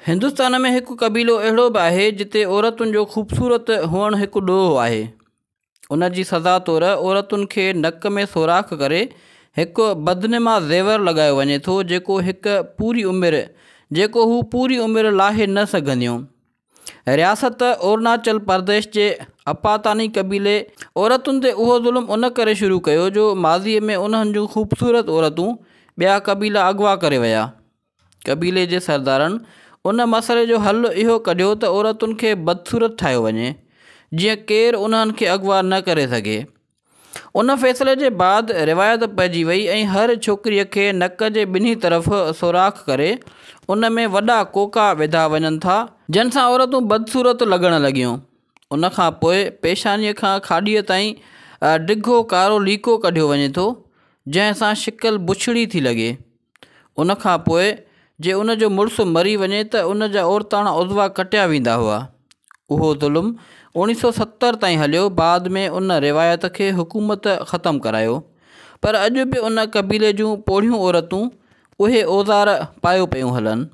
हिंदुस्तान में एक कबीलो अहिड़ो बि आहे जिते औरतुनि जो ख़ूबसूरत हुअणु हिकु ॾोहो आहे। उन जी सज़ा तौरु औरतुनि खे नक में सोराख़ करे हिकु बदनुमा ज़ेवर लॻायो वञे थो जेको हू पूरी उमिरि लाहे न सघंदियूं। रियासत अरुणाचल प्रदेश जे अपातानी कबीले औरतुनि ते उहो ज़ुल्म उन करे शुरू कयो जो माज़ीअ में उन्हनि जूं ख़ूबसूरत औरतूं ॿिया कबीला अगवा करे विया। कबीले जे सरदारनि उन मसइले जो हल इहो कढियो त औरतुनि खे बदसूरत ठाहियो वञे जीअं केरु उन्हनि खे अगवा न करे सघे। उन फ़ैसिले जे बाद रिवायत पइजी वई ऐं हर छोकिरीअ खे नक जे ॿिन्ही तरफ़ सोराख़ करे उन में वॾा कोका विधा वञनि था जिन सां औरतूं बदसूरत लॻण लॻियूं। उन खां पोइ पेशानीअ खां खाॾीअ ताईं डिघो कारो लीको कढियो वञे थो जंहिंसां शिकल बुछड़ी थी लॻे। उन खां पोइ जे उन जो मुड़ुसु मरी वञे त उन जा औरताणा उज़वा कटिया वेंदा हुआ। उहो ज़ुल्म 1970 ताईं हलियो। बाद में उन रिवायत खे हुकूमत ख़तमु करायो, पर अॼु बि उन कबीले जूं पोढ़ियूं औरतूं उहे औज़ार पायो पियूं हलनि।